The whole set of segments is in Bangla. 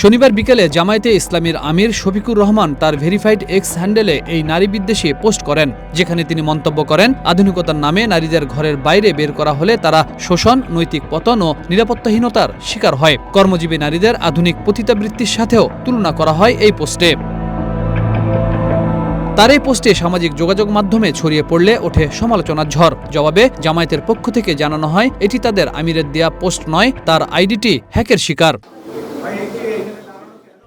শনিবার বিকেলে জামায়াতে ইসলামীর আমির শফিকুর রহমান তার ভেরিফাইড এক্স হ্যান্ডেলে এই নারী বিদ্বেষী পোস্ট করেন, যেখানে তিনি মন্তব্য করেন, আধুনিকতার নামে নারীদের ঘরের বাইরে বের করা হলে তারা শোষণ, নৈতিক পতন ও নিরাপত্তাহীনতার শিকার হয়। কর্মজীবী নারীদের আধুনিক পতিতাবৃত্তির সাথেও তুলনা করা হয় এই পোস্টে। তার এই পোস্টে সামাজিক যোগাযোগ মাধ্যমে ছড়িয়ে পড়লে ওঠে সমালোচনার ঝড়। জবাবে জামায়াতের পক্ষ থেকে জানানো হয়, এটি তাদের আমিরের দেয়া পোস্ট নয়, তার আইডিটি হ্যাকের শিকার।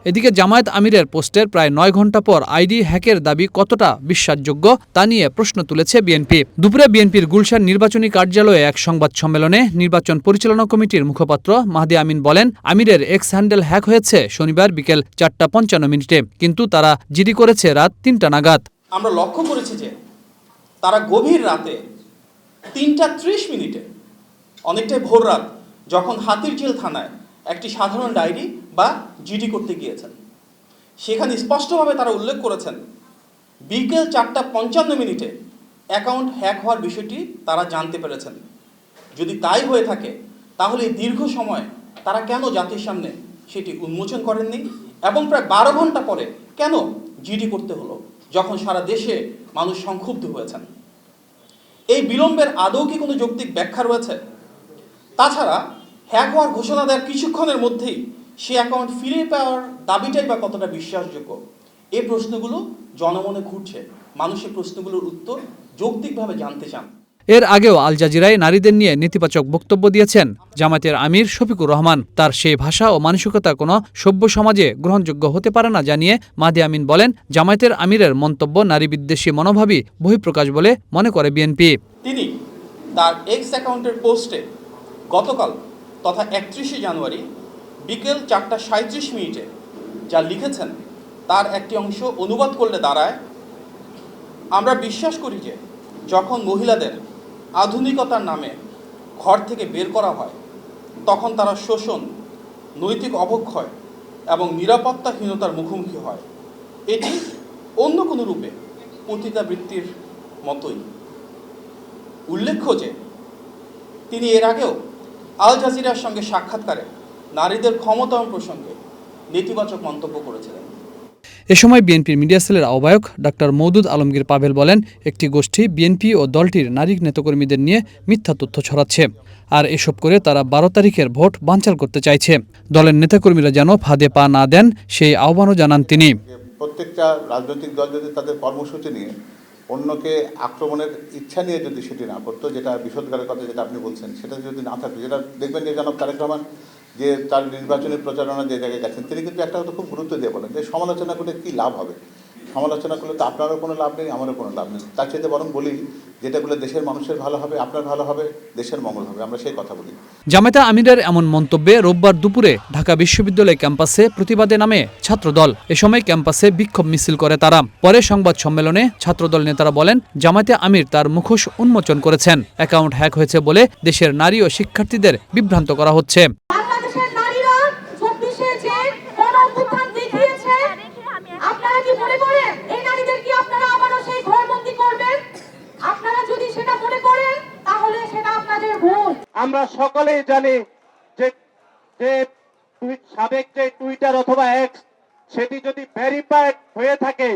এদিকে জামায়াত আমিরের পোস্টের প্রায় ৯ ঘণ্টা পর আইডি হ্যাকের দাবি কতটা বিশ্বাসযোগ্য তা নিয়ে প্রশ্ন তুলেছে বিএনপি। দুপুরে বিএনপির গুলশান নির্বাচনী কার্যালয়ে এক সংবাদ সম্মেলনে নির্বাচন পরিচালনা কমিটির মুখপাত্র মাহদি আমিন বলেন, আমিরের এক্স হ্যান্ডেল হ্যাক হয়েছে শনিবার বিকেল ৪টা ৫৫ কিন্তু তারা জিডি করেছে রাত ৩টা নাগাদ। আমরা লক্ষ্য করেছি যে তারা গভীর রাতে ৩টা ৩০ অনেকটাই ভোর রাত, যখন হাতিরঝিল থানায় একটি সাধারণ ডায়েরি বা জিডি করতে গিয়েছেন, সেখানে স্পষ্টভাবে তারা উল্লেখ করেছেন বিকেল ৪টা ৫৫ অ্যাকাউন্ট হ্যাক হওয়ার বিষয়টি তারা জানতে পেরেছেন। যদি তাই হয়ে থাকে তাহলে এই দীর্ঘ সময় তারা কেন জাতির সামনে সেটি উন্মোচন করেননি এবং প্রায় ১২ ঘন্টা পরে কেন জিডি করতে হলো, যখন সারা দেশে মানুষ সংক্ষুব্ধ হয়েছেন? এই বিলম্বের আদৌ কি কোনো যৌক্তিক ব্যাখ্যা রয়েছে? তাছাড়া হ্যাক হওয়ার ঘোষণা দেওয়ার কিছুক্ষণের মধ্যেই সে অ্যাকাউন্ট ফিরে পাওয়ার দাবিটাই বা কতটা বিশ্বাসযোগ্য? এই প্রশ্নগুলো জনমনে ঘুরছে। মানুষ এই প্রশ্নগুলোর উত্তর যৌক্তিকভাবে জানতে চান। এর আগেও আল জাজিরায় নারীদের নিয়ে নেতিবাচক বক্তব্য দিয়েছেন জামায়াতের আমির শফিকুর রহমান। তার সেই ভাষা ও মানসিকতা কোনো সভ্য সমাজে গ্রহণযোগ্য হতে পারে না জানিয়ে মাহদি আমিন বলেন, জামায়াতের আমিরের মন্তব্য নারী বিদ্বেষী মনোভাবই বহিঃপ্রকাশ বলে মনে করে বিএনপি। তিনি তার এক্স অ্যাকাউন্টের পোস্টে গতকাল তথা ৩১শে জানুয়ারি বিকেল ৪টা ৩৭ যা লিখেছেন তার একটি অংশ অনুবাদ করলে দাঁড়ায়, আমরা বিশ্বাস করি যে যখন মহিলাদের আধুনিকতার নামে ঘর থেকে বের করা হয়, তখন তারা শোষণ, নৈতিক অবক্ষয় এবং নিরাপত্তাহীনতার মুখোমুখি হয়। এটি অন্য কোনো রূপে পতিতাবৃত্তির মতোই। উল্লেখ্য যে তিনি এর আগেও আল জাজিরার সঙ্গে সাক্ষাৎকারে নারীদের ক্ষমতায়ন প্রসঙ্গে নেতিবাচক মন্তব্য করেছিলেন। এ সময় বিএনপির মিডিয়া সেলের আহ্বায়ক ডাক্তার মওদুদ আলমগীর পাভেল বলেন, একটি গোষ্ঠী বিএনপি ও দলটির নারী নেতাকর্মীদের নিয়ে মিথ্যা তথ্য ছড়াচ্ছে, আর এসব করে তারা ১২ তারিখের ভোট বানচাল করতে চাইছে। দলের নেতাকর্মীরা যেন ফাঁদে পা না দেন সেই আহ্বানও জানান তিনি। প্রত্যেকটা রাজনৈতিক দল যদি তাদের কর্মসূচি নিয়ে অন্যকে আক্রমণের ইচ্ছা নিয়ে যদি সেটি না করতো, যেটা বিষোদগারের কথা যেটা আপনি বলছেন, সেটা যদি না থাকতো, যেটা দেখবেন যে জনাব তারেক রহমান যে তার নির্বাচনী প্রচারণা যে জায়গায় গেছেন, তিনি কিন্তু একটা কথা খুব গুরুত্ব দিয়ে বলেন যে সমালোচনা করলে কী লাভ হবে, সমালোচনা করলে তো আপনারও কোনো লাভ নেই, আমারও কোনো লাভ নেই। তার চাইতে বরং বলি যেটা বলে দেশের মানুষের ভালো হবে, আপনার ভালো হবে, দেশের মঙ্গল হবে, আমরা সেই কথা বলি। জামায়াতে আমিরের এমন মন্তব্যে রোববার দুপুরে ঢাকা বিশ্ববিদ্যালয় ক্যাম্পাসে প্রতিবাদে নামে ছাত্রদল। এ সময় ক্যাম্পাসে বিক্ষোভ মিছিল করে তারা। পরে সংবাদ সম্মেলনে ছাত্রদল নেতারা বলেন, জামায়াতে আমির তার মুখোশ উন্মোচন করেছেন, অ্যাকাউন্ট হ্যাক হয়েছে বলে দেশের নারী ও শিক্ষার্থীদের বিভ্রান্ত করা হচ্ছে। আমরা সকলেই জানি যে সাবেক যে টুইটার অথবা এক্স, সেটি যদি ভেরিফাইড হয়ে থাকে,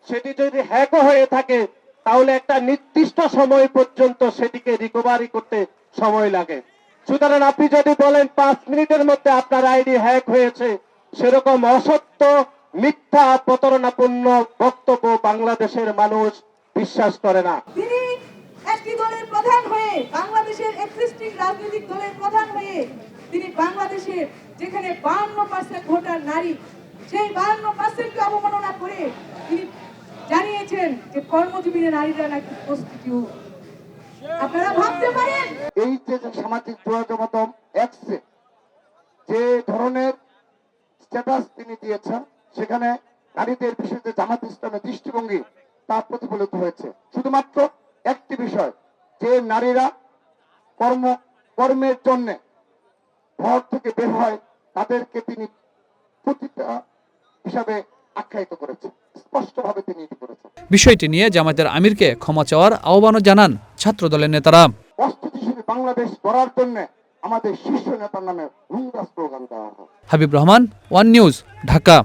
সেটি যদি হ্যাকও হয়ে থাকে, তাহলে একটা নির্দিষ্ট সময় পর্যন্ত সেটিকে রিকভারি করতে সময় লাগে। সুতরাং আপনি যদি বলেন ৫ মিনিটের মধ্যে আপনার আইডি হ্যাক হয়েছে, সেরকম অসত্য, মিথ্যা, প্রতারণাপূর্ণ বক্তব্য বাংলাদেশের মানুষ বিশ্বাস করে না। একটি দলের প্রধান হয়ে, বাংলাদেশের এক্সিস্টিং রাজনৈতিক দলের প্রধান হয়ে তিনি বাংলাদেশের যেখানে ৫২% ভোটার নারী, সেই ৫২%কে অবমাননা করে তিনি জানিয়েছেন যে কর্মজীবী নারীরা নাকি প্রস্টিটিউট। আপনারা ভাবতে পারেন এই যে সামাজিক যোগাযোগ মাধ্যম এক্সে যে ধরনের স্ট্যাটাস তিনি দিয়েছেন, সেখানে নারীদের বিষয়ে জামাত ইসলামের দৃষ্টিভঙ্গি তা প্রতিফলিত হয়েছে। শুধুমাত্র একটি বিষয়, যে নারীরা কর্মের জন্য ঘর থেকে বের হয়, তাদেরকে তিনি পতিতা হিসাবে আখ্যায়িত করেছেন, স্পষ্টভাবে তিনি এটি করেছেন। বিষয়টি নিয়ে জামায়াতের আমিরকে ক্ষমা চাওয়ার আহ্বানও জানান ছাত্রদলের নেতারা। অস্থিতিশীল বাংলাদেশ গড়ার জন্য আমাদের শীর্ষ নেতার নামে হুঙ্গা স্লোগান দেওয়া হয়। Habib Rahman, one news, Dhaka.